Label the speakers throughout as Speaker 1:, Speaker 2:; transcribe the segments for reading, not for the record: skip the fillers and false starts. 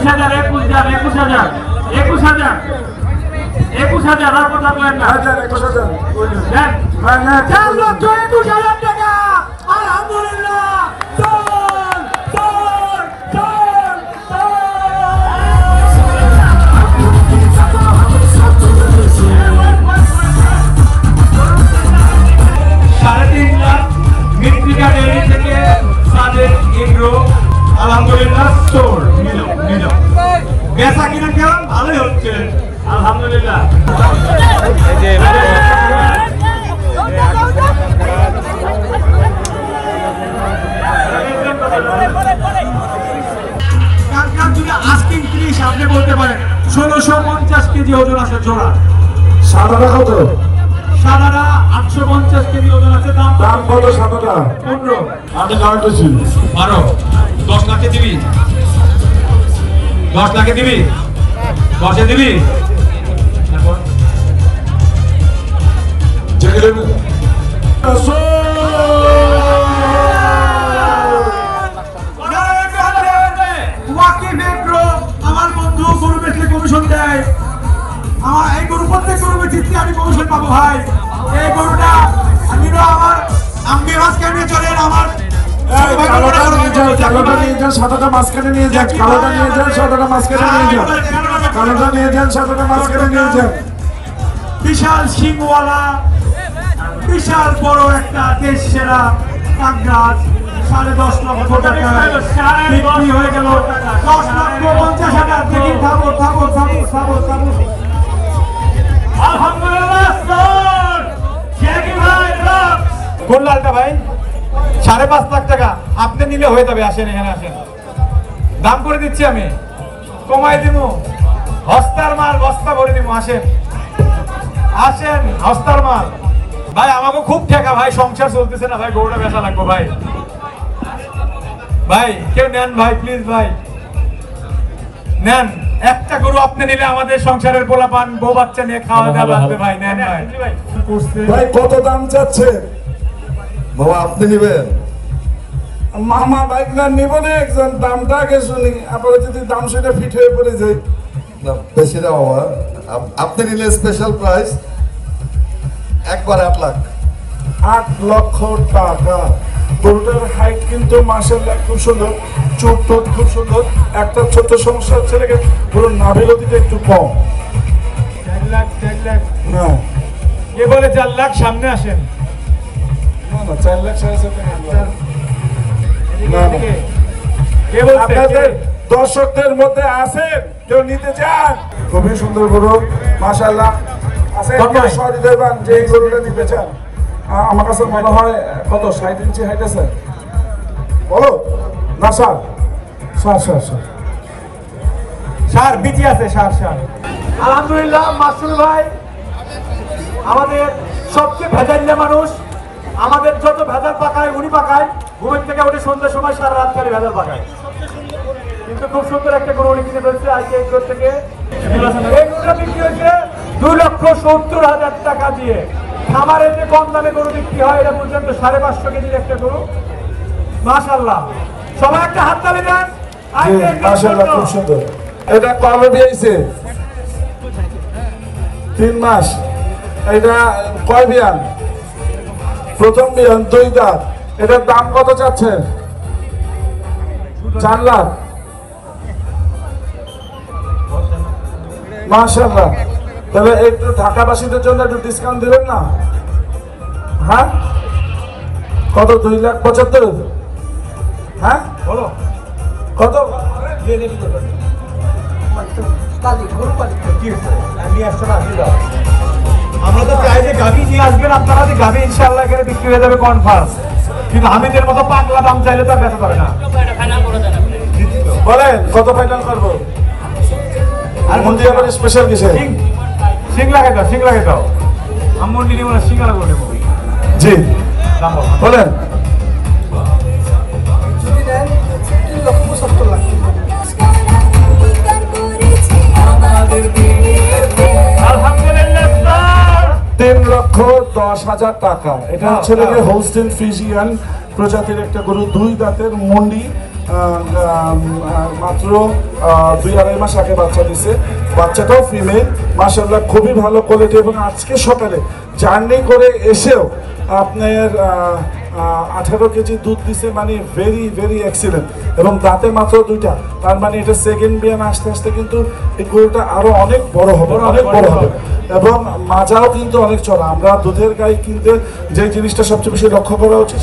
Speaker 1: 21,000 আর কথা বলেন না।
Speaker 2: 21,000
Speaker 1: 4,21,000 টাকা। আলহামদুলিল্লাহ। আলহামদুলিল্লাহ স্টোর নিল বেচা কিনা কেমন ভালোই হচ্ছে আলহামদুলিল্লাহ। আস্কিং 30 আপনি বলতে পারেন 1650 কেজি ওজন আছে জোড়া।
Speaker 2: সাদাটা কত?
Speaker 1: সাদাটা 850 কেজি ওজন আছে। দাম
Speaker 2: কত সাদাটা?
Speaker 1: 15।
Speaker 2: আমি নয়তেছি
Speaker 1: 12। 10 লাখে দিবি? 10 লাখে দিবি? 10-এ দিবি? আমার বন্ধু গরু বেচলে কমিশন দেয়। আমার এই গরু প্রত্যেক গরু বেচতে আমি কমিশন পাবো ভাই। এই গরুটা আমি আমি মাঝখানে চলেন আমার
Speaker 2: কালোটা নিয়ে যান, সাদাটা মাঝখানে নিয়ে যান। কালোটা নিয়ে যান, সাদাটা মাঝখানে নিয়ে যান। কালোটা নিয়ে যান, সাদাটা মাঝখানে নিয়ে যান।
Speaker 1: বিশাল সিংওয়ালা বিশাল বড় একটা দেশ সেরা কাকরাজ 10.5 লক্ষ টাকা বিক্রি হয়ে গেল। 10,50,000 দেখি। থামো। আলহামদুলিল্লাহ কোন লালটা ভাই? 5.5 লাখ টাকা আপনি নিলে হয়ে যাবে। আসেন এখানে আসেন, দাম করে দিচ্ছি আমি, কমাই দিব। হস্তার মাল বস্তা ভরে দিব। আসেন হস্তার মাল ভাই। আমাকে খুব ঠেকা ভাই, সংসার চলতেছে না ভাই, গরুটা বেচা লাগবে ভাই। ভাই কেউ নেন ভাই, প্লিজ ভাই নেন। একটা গরু আপনি নিলে আমাদের সংসারের পোলাপান বউ বাচ্চা নিয়ে খাওয়া দাওয়া লাগবে ভাই। নেন ভাই।
Speaker 2: ভাই কত দাম চাচ্ছে?
Speaker 3: বাবা আপনি নিবেন?
Speaker 2: মামা বাইক না নিব না, একজন দামটা আগে শুনি, আপনারা যদি দাম শুনে ফিট হয়ে পড়ে যাই।
Speaker 3: না বেশি না বাবা, আপনি নিলে স্পেশাল প্রাইস একবার 8 লাখ।
Speaker 2: 8 লক্ষ টাকা। গরুটার হাইট কিন্তু মাশাআল্লাহ খুব সুন্দর, চোখ টোট খুব সুন্দর। একটা ছোট্ট সমস্যা হচ্ছে গরুর নাভিলতিটা একটু কম।
Speaker 1: 4 লাখ
Speaker 2: হ্যাঁ
Speaker 1: কে বলে 4 লাখ? সামনে আসেন।
Speaker 2: না 4 লাখ 4.5 আপনাদের দর্শকদের মধ্যে আছেন কেউ নিতে চান? খুবই সুন্দর গরু মাশাআল্লাহ। সহৃদয়বান যে গরুটা নিতে চান, আমার কাছে মনে হয় কত 60 ইঞ্চি হাইট আছে। বলো না
Speaker 1: সার বিচি আছে। আলহামদুলিল্লাহ মাসুল ভাই আমাদের সবচেয়ে ভেজালিয়া মানুষ। আমাদের যত ভেজাল পাকায় উনি পাকায়। ঘুমের থেকে উঠে সন্ধ্যার সময় সারা রাত খালি ভেজাল পাকায়। কিন্তু খুব সুন্দর একটা গরু উনি কিনে ফেলছে আজকে এই গরু থেকে। এই গরুটা বিক্রি হয়েছে 2,70,000 টাকা দিয়ে। খামারের যে কম দামে গরু বিক্রি হয় এটা পর্যন্ত 550 কেজির একটা গরু। মাশাআল্লাহ সবাই একটা হাত তালি দেন।
Speaker 2: মাশাআল্লাহ খুব সুন্দর। এটা কবে দিয়েছে? 3 মাস। এটা কয় বিয়ান? প্রথম বিয়ান, 2 দাঁত। এটার দাম কত চাচ্ছেন? 4 লাখ। মাশাআল্লাহ। তাহলে একটু ঢাকাবাসীদের জন্য একটু ডিসকাউন্ট দিবেন না? হ্যাঁ কত? 2,75,000। হ্যাঁ
Speaker 1: বলো
Speaker 2: কত?
Speaker 1: আমরা তো চাই যে গাভি নিয়ে আসবেন আপনারা, যে গাভি ইনশাআল্লাহ এখানে বিক্রি হয়ে যাবে কনফার্ম। কিন্তু হামিদের মতো পাগলা দাম চাইলে তো আর বেচা পারে না।
Speaker 2: বলেন কত ফাইনাল করবো? আর মন্দির আবার স্পেশাল কিসে?
Speaker 1: সিং লাগাই দাও। আমার দিদি মনে সিং লাগাবো নেবো।
Speaker 2: জি বলেন।
Speaker 4: 3,70,000 লাখ।
Speaker 2: আলহামদুলিল্লাহ 3,10,000 টাকা। এটা হচ্ছে হোলস্টেইন ফ্রিজিয়ান প্রজাতির একটা গরু, 2 দাঁতের মন্ডি, মাত্র 2-2.5 মাস আগে বাচ্চা দিছে। বাচ্চাটাও ফিমেল, মাশাআল্লাহ খুবই ভালো কোয়ালিটি। এবং আজকে সকালে জার্নি করে এসেও আপনার 18 কেজি দুধ দিছে, মানে ভেরি ভেরি এক্সিলেন্ট। এবং দাঁতে মাত্র 2টা, তার মানে এটা সেকেন্ড বিয়ান। আস্তে আস্তে কিন্তু এই গরুটা আরো অনেক বড় হবে, অনেক বড় হবে। এবং মাজাও কিন্তু অনেক চড়া। আমরা দুধের গাই কিনতে যে জিনিসটা সবচেয়ে বেশি লক্ষ্য করা উচিত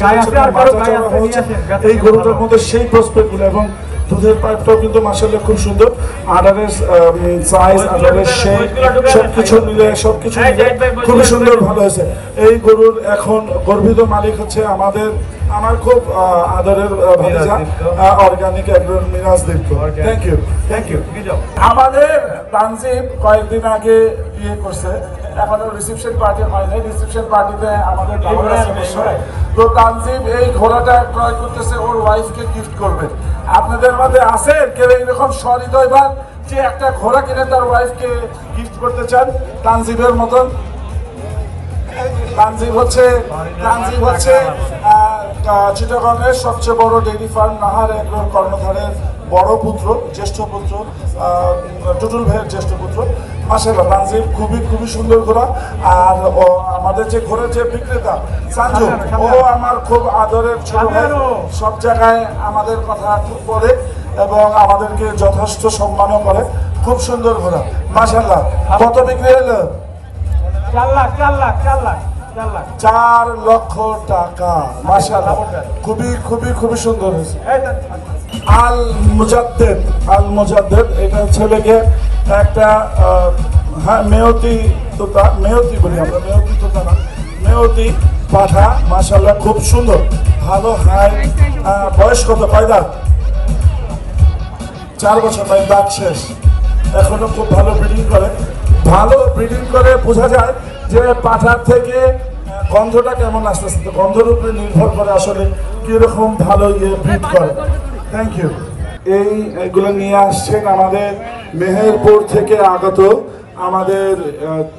Speaker 2: এই গরুটার মধ্যে সেই প্রসপেক্ট গুলো। এবং দুধের পাইপটাও কিন্তু মাশাআল্লাহ খুব সুন্দর। আদারের সাইজ, আদারের শেপ সবকিছু মিলে খুবই সুন্দর, ভালো হয়েছে। এই গরুর এখন গর্বিত মালিক হচ্ছে আমার খুব আদরের ভাতিজা organic agro Miraj Dipto. Thank you, thank you. আমাদের তানজিম কয়েকদিন আগে বিয়ে করছে, এখনো রিসেপশন পার্টি হয় নাই। রিসেপশন পার্টিতে আমাদের তো তানজিম এই ঘোড়াটা ক্রয় করতেছে, ওর ওয়াইফকে গিফট করবে। আপনাদের মধ্যে আছে কেউ এইরকম সহৃদয়বান যে একটা ঘোড়া কিনে তার ওয়াইফকে গিফট করতে চান তানজিমের মতন? তানজিম হচ্ছে চিটাগংয়ের সবচেয়ে বড় ডেইরি ফার্ম নাহার এগ্রোর কর্ণধারের বড় পুত্র, জ্যেষ্ঠ পুত্র, টুটুল ভাইয়ের জ্যেষ্ঠ পুত্র। মাশাআল্লাহ তানজিম খুবই সুন্দর ঘোড়া। আর আমাদের যে ঘোড়ার যে বিক্রেতা সানজু, ও আমার খুব আদরের ছোট ভাই, সব জায়গায় আমাদের কথা খুব বলে এবং আমাদেরকে যথেষ্ট সম্মানও করে। খুব সুন্দর ঘোড়া মাশাআল্লাহ। কত বিক্রি হলো? 4 লক্ষ টাকা। মাশাআল্লাহ খুবই সুন্দর হয়েছে। আল মুজাদ্দেদ এটা ছেলেকে একটা মেয়তি বলি আমরা, মেয়তি তোতা না, মেয়তি পাঠা। মাশাআল্লাহ খুব সুন্দর, ভালো হাই। বয়স কত? 5 দাঁত, 4 বছর, 5 দাঁত শেষ। এখনো খুব ভালো ব্রিডিং করে বোঝা যায় যে পাঠার থেকে গন্ধটা কেমন আসতেছে। তো গন্ধের উপরে নির্ভর করে আসলে কিরকম ভালো ব্রিড করে। Thank you. এইগুলো নিয়ে আসছেন আমাদের মেহেরপুর থেকে আগত আমাদের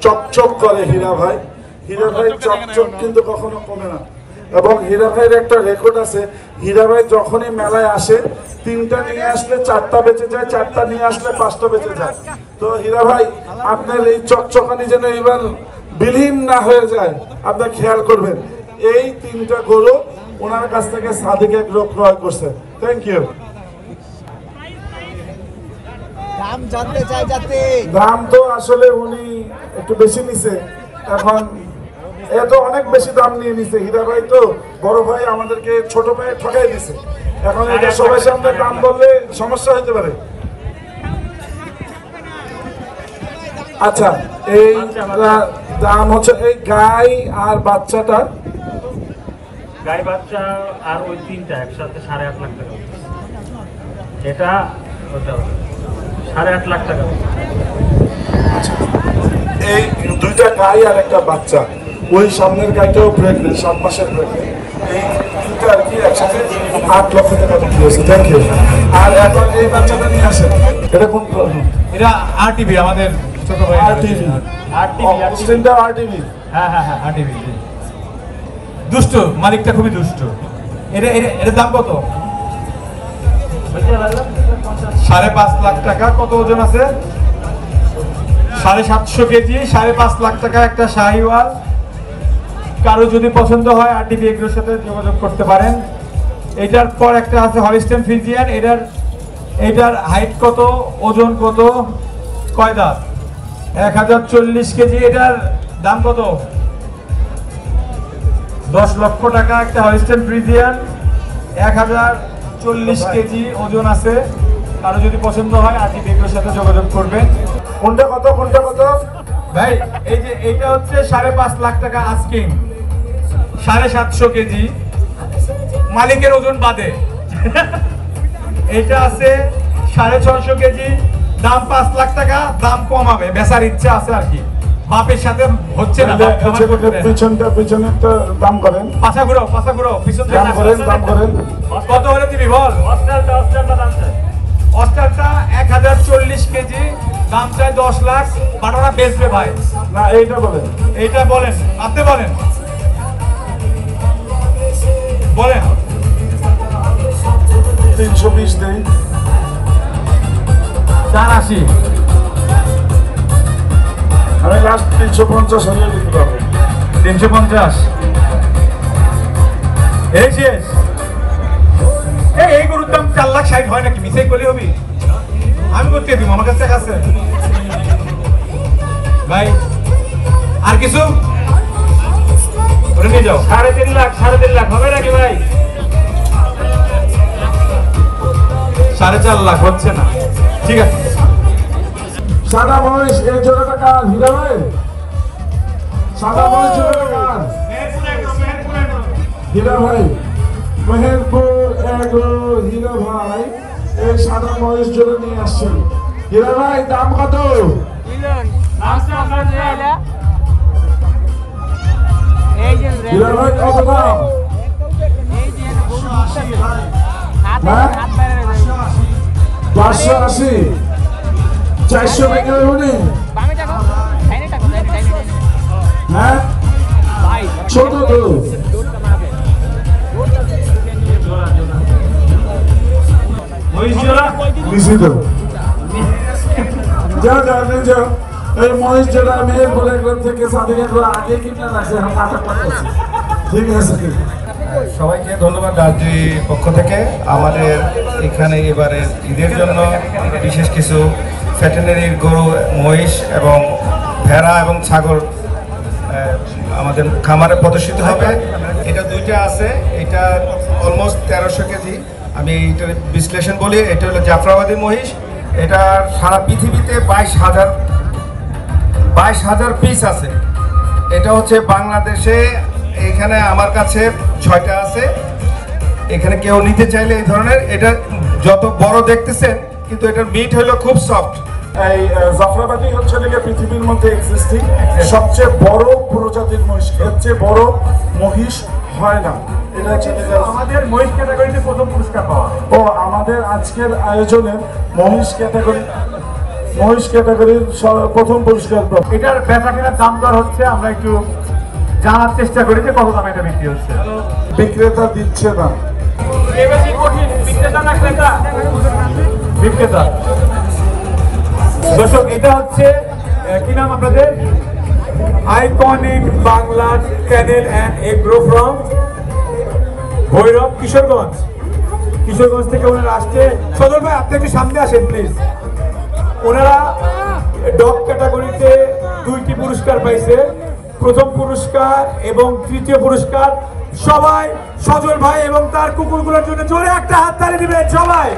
Speaker 2: চকচক করে হীরা ভাই। চকচক কিন্তু কখনো কমে না। এবং হীরা ভাইয়ের একটা রেকর্ড আছে, হীরা ভাই যখনই মেলায় আসে 3টা নিয়ে আসলে 4টা বেঁচে যায়, 4টা নিয়ে আসলে 5টা বেঁচে যায়। তো হীরা ভাই আপনার এই চকচকানি যেন এবার বিলীন না হয়ে যায়, আপনার খেয়াল করবেন। এই 3টা গরু ওনার কাছ থেকে সাদিক এগ্রো ক্রয় করছে। Thank you. দাম তো আসলে উনি একটু বেশি নিছে, এখন এত অনেক বেশি দাম নিয়ে নিছে। হীরা ভাই তো বড় ভাই, আমাদেরকে ছোট ভাই ঠকাই দিছে। এখন এটা সবাই সামনে দাম বললে সমস্যা হতে পারে। আচ্ছা, এই দাম হচ্ছে এই গাই আর বাচ্চাটা,
Speaker 4: গাই বাচ্চা আর ওই 3টা একসাথে 8.5 লাখ টাকা। এটা 8.5 লাখ টাকা।
Speaker 2: এই 2টা গাই আর একটা বাচ্চা। ওই সামনের গাইটাও প্রেগনেন্ট, 7 মাসের প্রেগনেন্ট। এই 2টা আর কি একসাথে 8 লক্ষ টাকা বিক্রি হয়েছে। Thank you. আর এখন এই বাচ্চাটা নিয়ে আসেন। এটা কোন?
Speaker 1: এটা আরটিভি, আমাদের ছোট ভাই।
Speaker 2: আরটিভি।
Speaker 1: হ্যাঁ, আরটিভি। দুষ্ট মালিকটা, খুবই দুষ্ট। এর দাম কত? 5.5 লাখ টাকা। কত ওজন আছে? 750 কেজি, 5.5 লাখ টাকা একটা শাহিওয়াল। কারো যদি পছন্দ হয় আরটিভি এগ্রোর সাথে যোগাযোগ করতে পারেন। এটার পর একটা আছে হলিস্টেন ফ্রিজিয়ান। এটার হাইট কত, ওজন কত, কয় দাঁত? 1040 কেজি। এটার দাম কত? 10 লক্ষ টাকা। একটা হলিস্টেন ফ্রিজিয়ান, 1040 কেজি ওজন আছে। কারো যদি পছন্দ হয় আরটিভি এগ্রোর সাথে যোগাযোগ করবেন।
Speaker 2: কোনটা কত?
Speaker 1: ভাই এই যে এইটা হচ্ছে 5.5 লাখ টাকা আস্কিং, 750 কেজি মালিকের ওজন বাদে। এটা আছে 650 কেজি, দাম 5 লাখ টাকা। দাম কমাবে, বেচার ইচ্ছা আছে আর কি। বাপের সাথে হচ্ছে না।
Speaker 2: পিছনেরটা দাম করেন,
Speaker 1: পাছা ঘুরো পিছন থেকে
Speaker 2: দাম করেন।
Speaker 1: কত হলে দিবি বল? অস্টারটা 1040 কেজি, দাম চাই 10 লাখ। বাটারা বেচবে ভাই
Speaker 2: না? এইটা বলেন।
Speaker 1: আপনি বলেন।
Speaker 2: 320 দেই।
Speaker 1: 480।
Speaker 2: আমি লাস্ট 350 হলে দিতে পারবো।
Speaker 1: 350। এই শেষ। এই গরুর দাম 4,60,000 হয় নাকি? মিসাই করলে হবি? আমি করতে দিব, আমার কাছে টাকা আছে ভাই। আর কিছু ওটা নিয়ে যাও।
Speaker 4: 3.5 লাখ, 3.5 লাখ হবে নাকি ভাই?
Speaker 1: 4.5 লাখ হচ্ছে না, ঠিক আছে।
Speaker 2: সাদা মহিষ এই জোড়াটা কার? হীরা ভাই, সাদা মহিষ জোড়াটা কার? হীরা ভাই, মেহেরপুর এগ্রো হীরা ভাই এই সাদা মহিষ জোড়া নিয়ে আসছেন। হীরা ভাই দাম কত? হীরা ভাই কত দাম? হ্যাঁ 580, 400 টাকা উনি। হ্যাঁ ছোট তো নিষিদ্ধ। যাও যাও যাও, এই মহিষ যেটা মেহেরপুর এগ্রো থেকে সাদিক এগ্রো আগে কিনে রাখছে, এখন আটক করতেছে। ঠিক আছে।
Speaker 3: সবাইকে ধন্যবাদ রাজ্যি পক্ষ থেকে। আমাদের এখানে এবারে ঈদের জন্য বিশেষ কিছু ভেটেরিনারির গরু, মহিষ এবং ভেড়া এবং ছাগল আমাদের খামারে প্রদর্শিত হবে। এটা দুইটা আছে, এটা অলমোস্ট 1300 কেজি। আমি এটার বিশ্লেষণ বলি, এটা হলো জাফরাবাদী মহিষ। এটা সারা পৃথিবীতে 22,000 পিস আছে। এটা হচ্ছে বাংলাদেশে, এখানে আমার কাছে 6টা আছে। এখানে কেউ নিতে চাইলে এই ধরনের, এটা যত বড় দেখতেছেন কিন্তু এটার মিট হলো খুব সফট।
Speaker 2: এই জাফরাবাদী হচ্ছে নাকি পৃথিবীর মধ্যে এক্সিস্টিং সবচেয়ে বড় প্রজাতির মহিষ। এর চেয়ে বড় মহিষ হয় না। এটা হচ্ছে
Speaker 1: আমাদের মহিষ ক্যাটাগরিতে প্রথম পুরস্কার পাওয়া।
Speaker 2: ও আমাদের আজকের আয়োজনের মহিষ ক্যাটাগরির প্রথম পুরস্কার পাবো।
Speaker 1: এটার বেচা কেনার দাম দর হচ্ছে, আমরা একটু জানার চেষ্টা করি যে কত দামে এটা বিক্রি হচ্ছে।
Speaker 2: বিক্রেতা দিচ্ছে না।
Speaker 1: বিক্রেতা। দর্শক, এটা হচ্ছে কি নাম আপনাদের? Iconic Bangla channel and agro from Bhairab, Kishoreganj থেকে ওনারা আসছে। সদর ভাই, আপনি একটু সামনে আসেন প্লিজ। ওনারা ডগ ক্যাটাগরিতে 2টি পুরস্কার পাইছে, প্রথম পুরস্কার এবং তৃতীয় পুরস্কার। সবাই সজল ভাই এবং তার কুকুরগুলোর জন্য জোরে একটা হাততালি দিবেন সবাই।